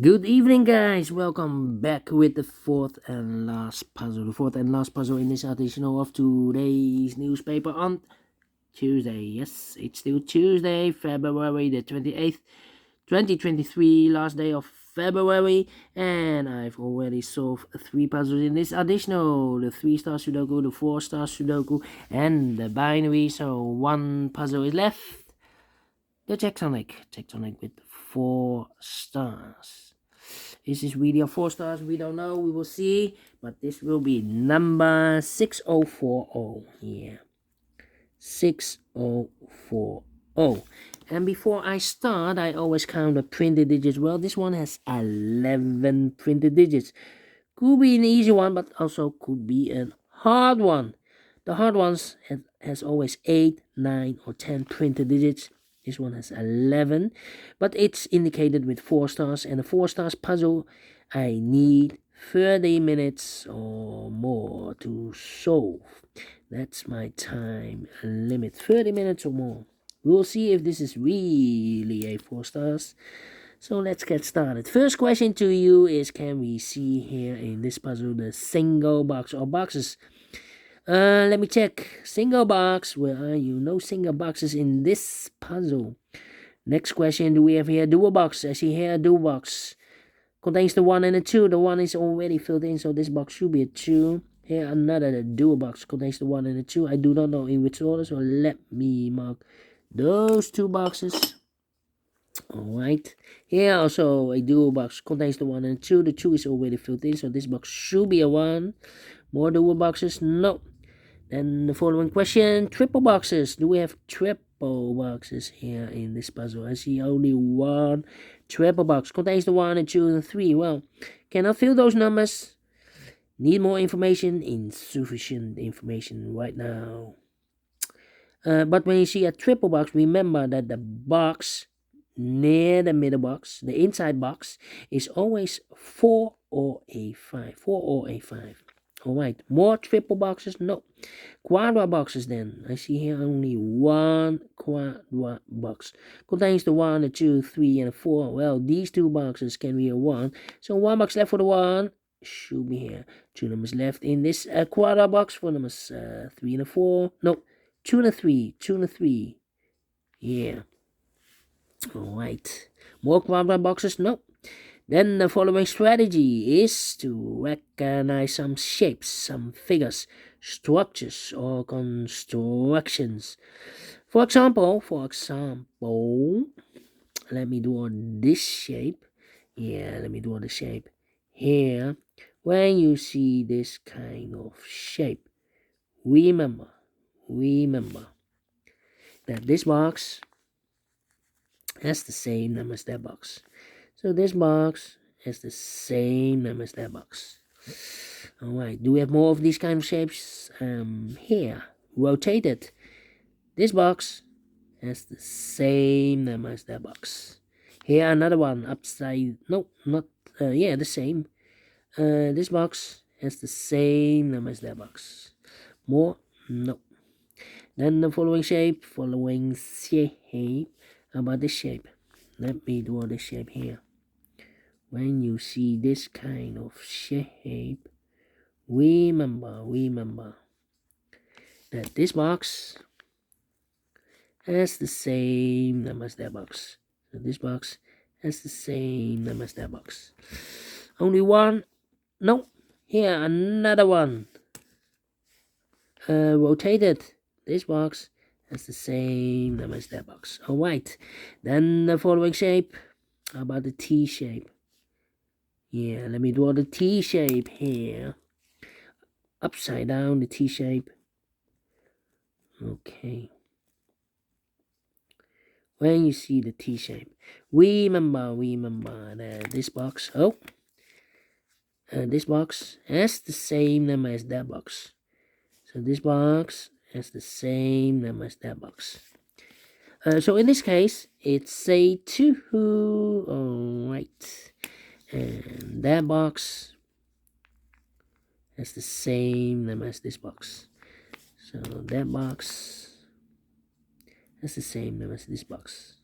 Good evening, guys. Welcome back with the fourth and last puzzle. The fourth and last puzzle in this edition of today's newspaper on Tuesday. Yes, it's still Tuesday, February the 28th, 2023, last day of February. And I've already solved three puzzles in this additional: the 3-star Sudoku, the 4-star Sudoku, and the binary. So one puzzle is left. The Tectonic with 4 stars. Is this really a 4 stars? We don't know. We will see. But this will be number 6040. Yeah. 6040. And before I start, I always count the printed digits. Well, this one has 11 printed digits. Could be an easy one, but also could be a hard one. The hard ones has always 8, 9, or 10 printed digits. This one has 11, but it's indicated with 4 stars, and a 4 stars puzzle I need 30 minutes or more to solve. That's my time limit, 30 minutes or more. We'll see if this is really a 4 stars. So let's get started. First question to you is, can we see here in this puzzle the single box or boxes? Let me check. Single box. Where are you? No single boxes in this puzzle. Next question. Do we have here dual box? I see here a dual box. Contains the 1 and a 2. The 1 is already filled in, so this box should be a 2. Here another dual box. Contains the 1 and a 2. I do not know in which order, so let me mark those 2 boxes. Alright. Here also a dual box. Contains the 1 and 2. The 2 is already filled in, so this box should be a 1. More dual boxes? No. Then the following question, triple boxes. Do we have triple boxes here in this puzzle? I see only one triple box. Contains the 1 and 2 and 3. Well, cannot fill those numbers. Need more information. Insufficient information right now. But when you see a triple box, remember that the box near the middle box, the inside box, is always 4 or a 5. 4 or a 5. Alright, more triple boxes? No. Quadra boxes then. I see here only one quadra box. Contains the 1, the 2, 3, and the 4. Well, these 2 boxes can be a 1. So 1 box left for the 1. Should be here. 2 numbers left in this quadra box for numbers 3 and a 4. No, 2 and a 3. 2 and a 3. Yeah. Alright. More quadra boxes? No. Then the following strategy is to recognize some shapes, some figures, structures, or constructions. For example, let me draw this shape. Yeah, let me draw the shape here. When you see this kind of shape, remember that this box has the same number as that box. So this box has the same number as that box. Alright, do we have more of these kind of shapes? Here, rotated. This box has the same number as that box. Here, another one, upside, no, not, yeah, the same. This box has the same number as that box. More? No. Then the following shape. How about this shape? Let me draw this shape here. When you see this kind of shape, remember that this box has the same number as that box. So this box has the same number as that box. Only one? No. Here, another one. Rotated. This box has the same number as that box. Alright. Then the following shape. How about the T shape? Yeah, let me draw the T shape here. Upside down, the T shape. Okay. When you see the T shape, remember that this box, this box has the same number as that box. So this box has the same number as that box. So in this case, it's a 2. Alright. And that box has the same number as this box. So that box has the same number as this box.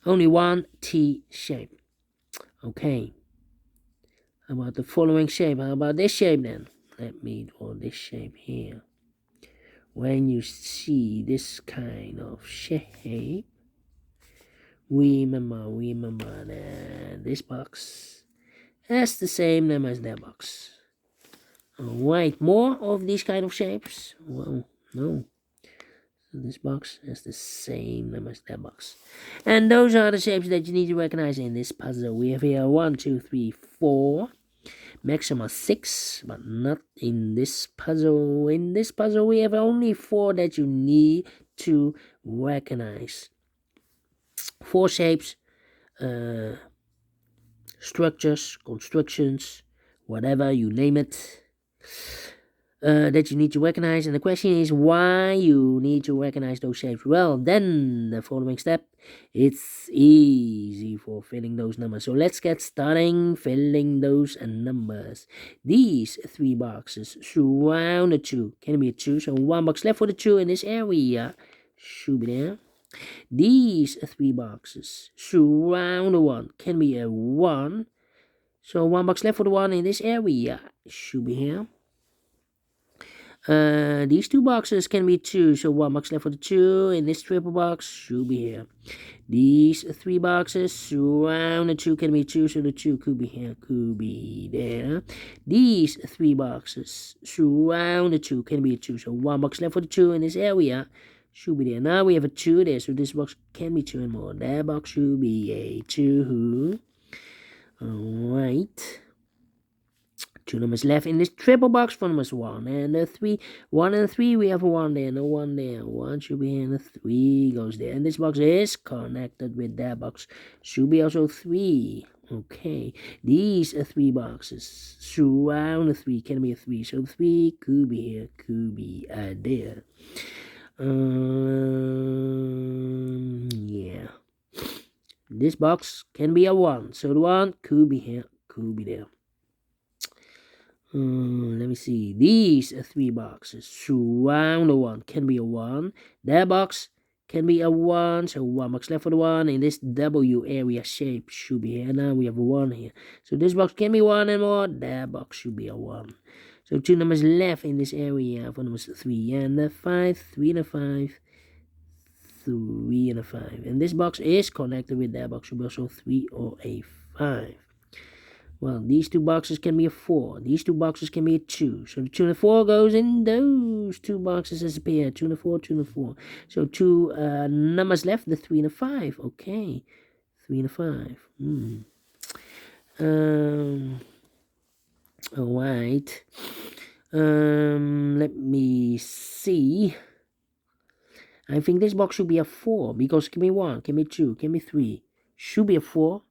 Only one T shape. Okay. How about the following shape? How about this shape then? Let me draw this shape here. When you see this kind of shape, remember that this box has the same name as that box. Alright, more of these kind of shapes? Well, no. So this box has the same name as that box. And those are the shapes that you need to recognize in this puzzle. We have here 1, 2, 3, 4. Maximum 6, but not in this puzzle. In this puzzle, we have only 4 that you need to recognize. 4 shapes, structures, constructions, whatever you name it, that you need to recognize. And the question is why you need to recognize those shapes. Well, then the following step, it's easy for filling those numbers. So let's get starting filling those numbers. These 3 boxes surround the 2. Can be a 2, so 1 box left for the 2 in this area. Should be there. These 3 boxes surround the 1. Can be a 1. So 1 box left for the 1 in this area. Should be here. These 2 boxes can be 2, so 1 box left for the 2 in this triple box. Should be here. These 3 boxes surround the 2 can be 2, so the 2 could be here, could be there. These 3 boxes surround the 2 can be a 2, so 1 box left for the 2 in this area. Should be there. Now we have a 2 there, so this box can be 2 and more. That box should be a 2. Alright. 2 numbers left in this triple box for numbers 1 and the 3. 1 and 3, we have a 1 there, no 1 there. 1 should be here and the 3 goes there. And this box is connected with that box. Should be also 3. Okay. These are 3 boxes. Surround the 3 can be a 3. So 3 could be here, could be there. Yeah. This box can be a 1. So the 1 could be here, could be there. Let me see. These are 3 boxes. Surround the 1 can be a 1. That box can be a 1. So 1 box left for the 1. In this W area shape should be here. Now we have a 1 here. So this box can be 1 and more. That box should be a 1. So 2 numbers left in this area for numbers 3 and the 5. 3 and a 5. 3 and a 5. And this box is connected with that box. Should be also 3 or a 5. Well, these 2 boxes can be a 4. These 2 boxes can be a 2. So the 2 and the 4 goes in those 2 boxes as a pair. 2 and a 4, 2 and a 4. So 2 numbers left, the 3 and a 5. Okay. 3 and a 5. Alright. Let me see. I think this box should be a 4 because it can be 1, can be 2, can be 3. Should be a 4.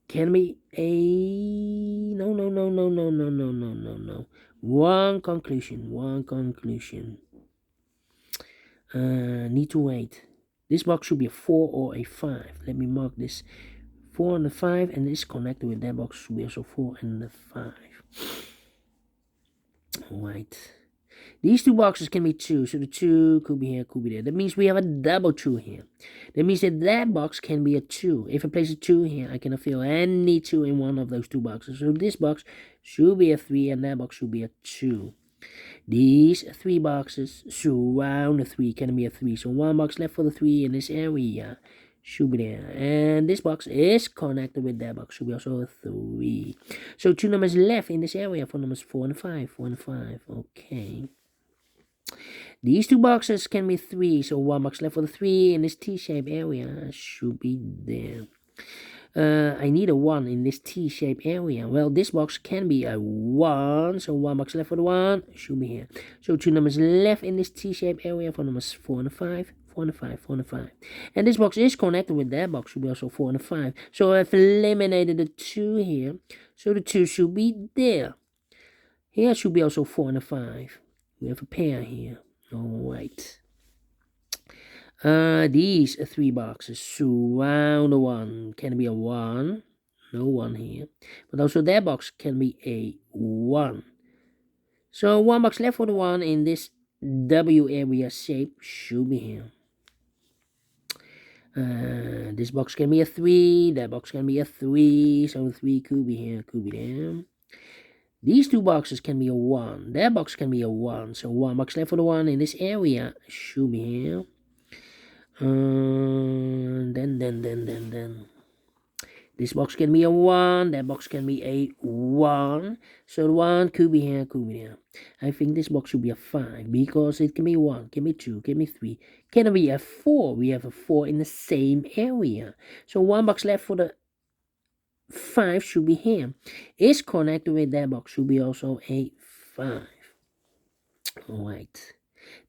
Can be a... No. One conclusion. Need to wait. This box should be a 4 or a 5. Let me mark this. 4 and a 5, and this connected with that box should be also 4 and a 5. Alright. These 2 boxes can be 2, so the 2 could be here, could be there. That means we have a double 2 here. That means that box can be a 2. If I place a 2 here, I cannot fill any 2 in one of those 2 boxes. So this box should be a 3, and that box should be a 2. These 3 boxes surround the 3 can be a 3. So 1 box left for the 3 in this area should be there. And this box is connected with that box. Should be also a 3. So 2 numbers left in this area for numbers 4 and 5. 4 and 5. Okay. These 2 boxes can be 3, so 1 box left for the 3 in this T-shaped area should be there. I need a 1 in this T-shaped area. Well, this box can be a 1, so 1 box left for the 1 should be here. So 2 numbers left in this T-shaped area for numbers 4 and 5. 4 and 5, 4 and 5. And this box is connected with that box, should be also 4 and 5. So I've eliminated the 2 here, so the 2 should be there. Here should be also 4 and 5. We have a pair here. Alright. These 3 boxes surround the 1. Can be a 1. No 1 here. But also that box can be a 1. So 1 box left for the 1 in this W area shape should be here. This box can be a 3, that box can be a 3, so 3 could be here, could be there. These two boxes can be a 1, that box can be a 1, so 1 box left for the 1 in this area, should be here. Then. This box can be a 1, that box can be a 1, so the 1 could be here, could be there. I think this box should be a 5, because it can be 1, can be 2, can be 3, can be a 4, we have a 4 in the same area. So 1 box left for the 5 should be here. Is connected with that box, should be also a 5. Alright.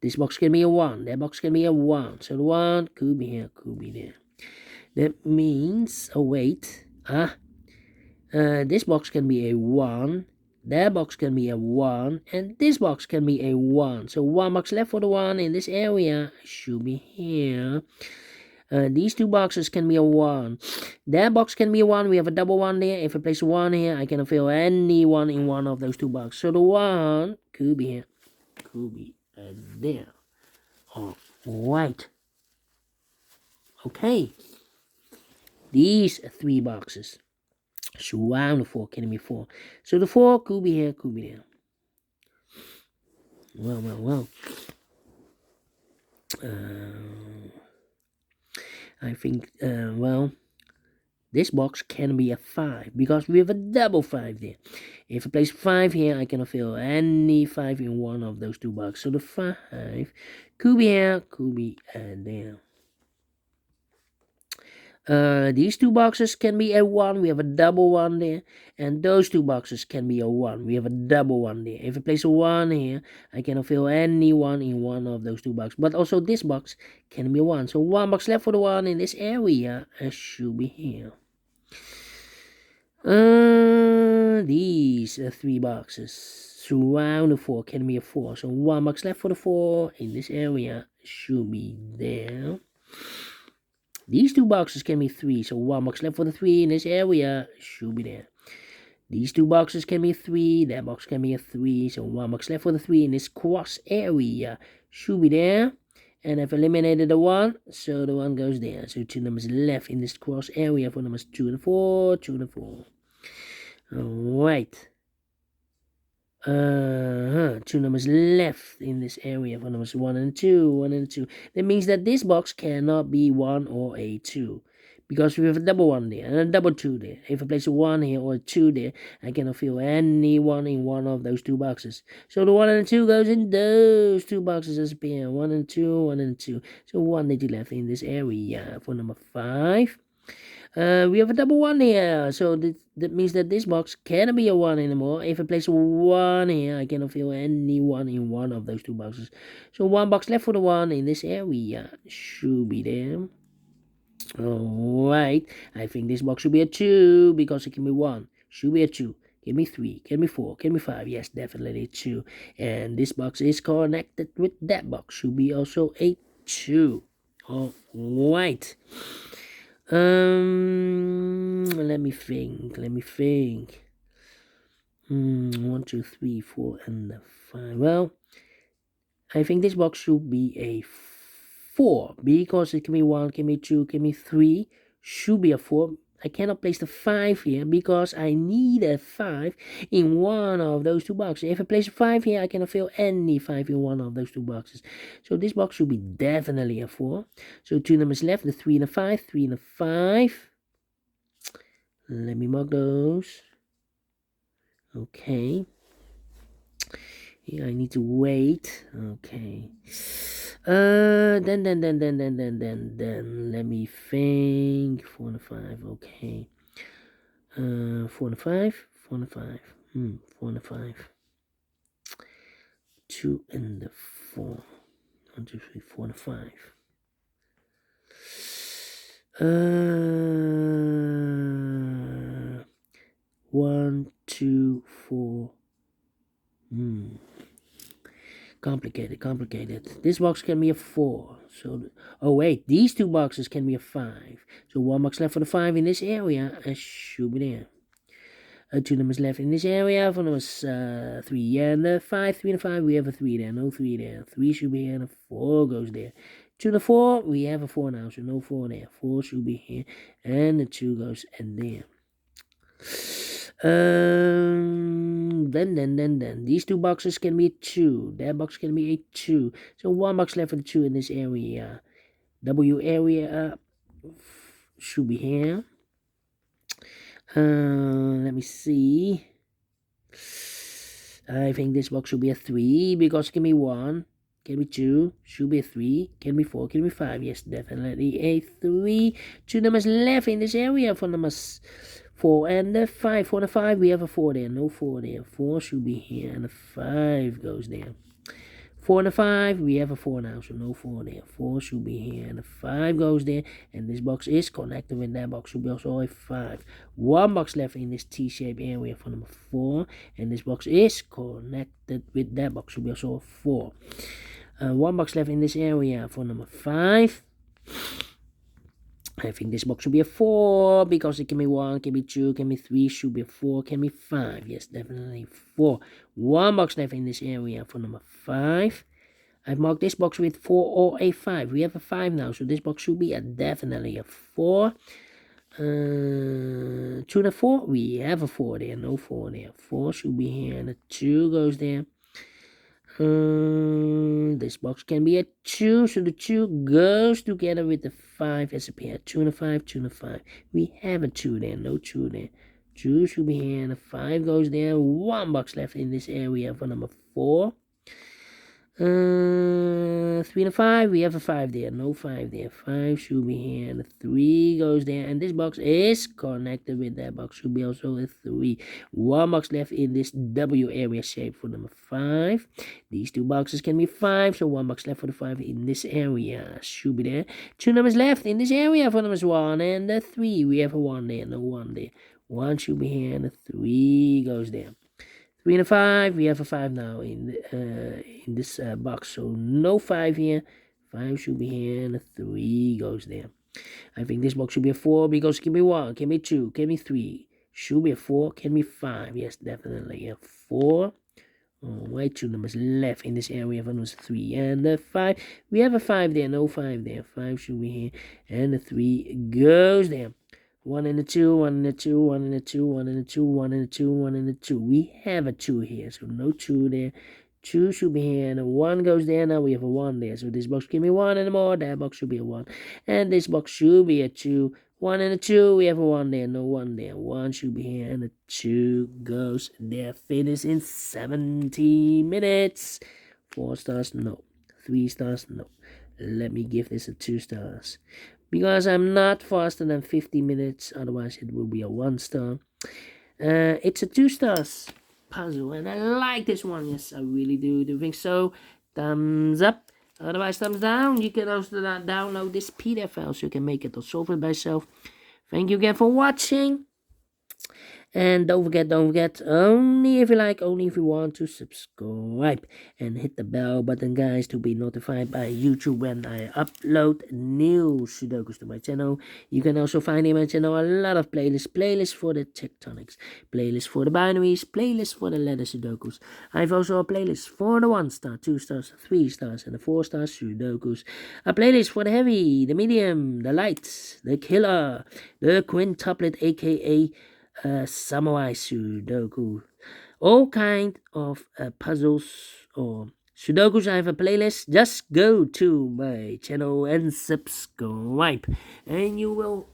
This box can be a 1, that box can be a 1, so the 1 could be here, could be there. That means, this box can be a 1, that box can be a 1, and this box can be a 1. So 1 box left for the 1 in this area should be here. These two boxes can be a 1. That box can be a 1. We have a double 1 there. If I place a 1 here, I can fill any 1 in one of those two boxes. So the 1 could be here, could be there. Alright. Okay. These 3 boxes surround the 4, can be 4. So the 4 could be here, could be there. Well. I think, this box can be a 5, because we have a double 5 there. If I place 5 here, I can fill any 5 in one of those two boxes. So the 5 could be here, could be there. These two boxes can be a 1, we have a double 1 there, and those two boxes can be a 1, we have a double 1 there. If I place a 1 here, I can fill any 1 in one of those two boxes, but also this box can be a 1, so 1 box left for the 1 in this area should be here. These 3 boxes surround the 4, can be a 4, so 1 box left for the 4 in this area should be there. These two boxes can be 3, so 1 box left for the 3 in this area should be there. These two boxes can be 3, that box can be a 3, so 1 box left for the 3 in this cross area should be there. And I've eliminated the 1, so the 1 goes there. So 2 numbers left in this cross area for numbers 2 and 4, 2 and 4. Alright. 2 numbers left in this area for numbers 1 and 2, 1 and 2. That means that this box cannot be 1 or a 2, because we have a double 1 there and a double 2 there. If I place a 1 here or a 2 there, I cannot fill any 1 in one of those two boxes. So the 1 and the 2 goes in those two boxes as a pair. 1 and 2, 1 and 2. So 1 that you left in this area for number 5. We have a double 1 here, so that means that this box cannot be a 1 anymore. If I place a 1 here, I cannot fill any 1 in one of those two boxes. So 1 box left for the 1 in this area should be there. Alright, I think this box should be a 2, because it can be 1. Should be a 2. Can be 3, can be 4, can be 5. Yes, definitely 2. And this box is connected with that box. Should be also a 2. Alright. Let me think. 1, 2, 3, 4, and 5. Well, I think this box should be a 4, because it can be 1, can be 2, can be 3. Should be a 4. I cannot place the 5 here, because I need a 5 in one of those two boxes. If I place a 5 here, I cannot fill any 5 in one of those two boxes. So this box should be definitely a 4. So 2 numbers left, the 3 and the 5, 3 and the 5. Let me mark those. Okay. Here I need to wait. Okay. Then let me think. 4 and 5. Okay. 4 and 5. 4 and 5. 4 and 5. 2 and 4. 1, 2, 3, 4 and 5. 1, 2, 4. Complicated. This box can be a 4. So, wait, these two boxes can be a 5. So 1 box left for the 5 in this area. Should be there. 2 numbers left in this area for numbers 3 and 5. 3 and 5, we have a 3 there. No 3 there. 3 should be here and a 4 goes there. To the 4, we have a 4 now, so no 4 there. 4 should be here, and the 2 goes in there. Then these 2 boxes can be a 2. That box can be a 2. So 1 box left for the 2 in this area. W area should be here. Let me see. I think this box should be a 3 because can be 1, can be 2, should be a 3, can be 4, can be 5. Yes, definitely a 3. 2 numbers left in this area for numbers 4 and the 5. For the 5, we have a 4 there, no 4 there. 4 should be here, and the 5 goes there. 4 and a 5, we have a 4 now, so no 4 there. 4 should be here, and the 5 goes there, and this box is connected with that box, should be also a 5. 1 box left in this T-shaped area for number 4, and this box is connected with that box, should be also a 4. 1 box left in this area for number 5. I think this box should be a 4 because it can be 1, can be 2, can be 3, should be a 4, can be 5. Yes, definitely 4. 1 box left in this area for number 5. I've marked this box with 4 or a 5. We have a 5 now, so this box should be definitely a 4. 2 and a 4, we have a 4 there, no 4 there. 4 should be here, and a 2 goes there. This box can be a 2, so the 2 goes together with the 5 as a pair. 2 and a 5, 2 and a 5. We have a 2 there, no 2 there. 2 should be here, and the 5 goes there. 1 box left in this area for number 4. 3 and a 5, we have a 5 there, no 5 there. 5 should be here, and the 3 goes there, and this box is connected with that box, should be also a 3. 1 box left in this W area shape for number 5. These 2 boxes can be 5, so 1 box left for the 5 in this area, should be there. 2 numbers left in this area for numbers 1 and the 3. We have a 1 there, no 1 there. 1 should be here, and the 3 goes there. 3 and a 5, we have a 5 now in this box, so no 5 here. 5 should be here, and a 3 goes there. I think this box should be a 4 because it can be 1, can be 2, can be 3. Should be a 4, can be 5. Yes, definitely a 4. Alright, 2 numbers left in this area for numbers 3 and the 5. We have a 5 there, no 5 there. 5 should be here, and the 3 goes there. 1 and a 2, 1 and a 2, 1 and a 2, 1 and a 2, 1 and a 2, 1 and a 2. We have a 2 here, so no 2 there. 2 should be here, and a 1 goes there. Now we have a 1 there, so this box can be 1 and more. That box should be a 1, and this box should be a 2. 1 and a 2, we have a 1 there, no 1 there. 1 should be here, and a 2 goes there. Finish in 70 minutes. 4 stars, no. 3 stars, no. Let me give this a 2 stars. Because I'm not faster than 50 minutes, otherwise it will be a 1 star. It's a 2 stars puzzle, and I like this one. Yes, I really do. Do you think so? Thumbs up. Otherwise, thumbs down. You can also download this PDF file so you can make it or solve it by yourself. Thank you again for watching. And don't forget, only if you like, only if you want to subscribe. And hit the bell button, guys, to be notified by YouTube when I upload new Sudokus to my channel. You can also find in my channel a lot of playlists. Playlists for the tectonics, playlists for the binaries, playlists for the letter Sudokus. I have also a playlist for the 1 star, 2 stars, 3 stars, and the 4 star Sudokus. A playlist for the heavy, the medium, the light, the killer, the quintuplet, a.k.a. Samurai Sudoku. All kind of puzzles or Sudokus. I have a playlist. Just go to my channel and subscribe, and you will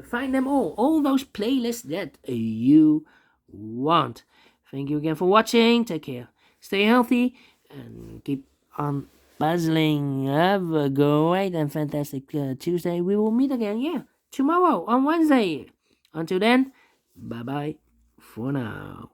find them all those playlists that you want. Thank you again for watching. Take care, stay healthy, and keep on puzzling. Have a great and fantastic Tuesday. We will meet again, tomorrow on Wednesday. Until then, bye-bye for now.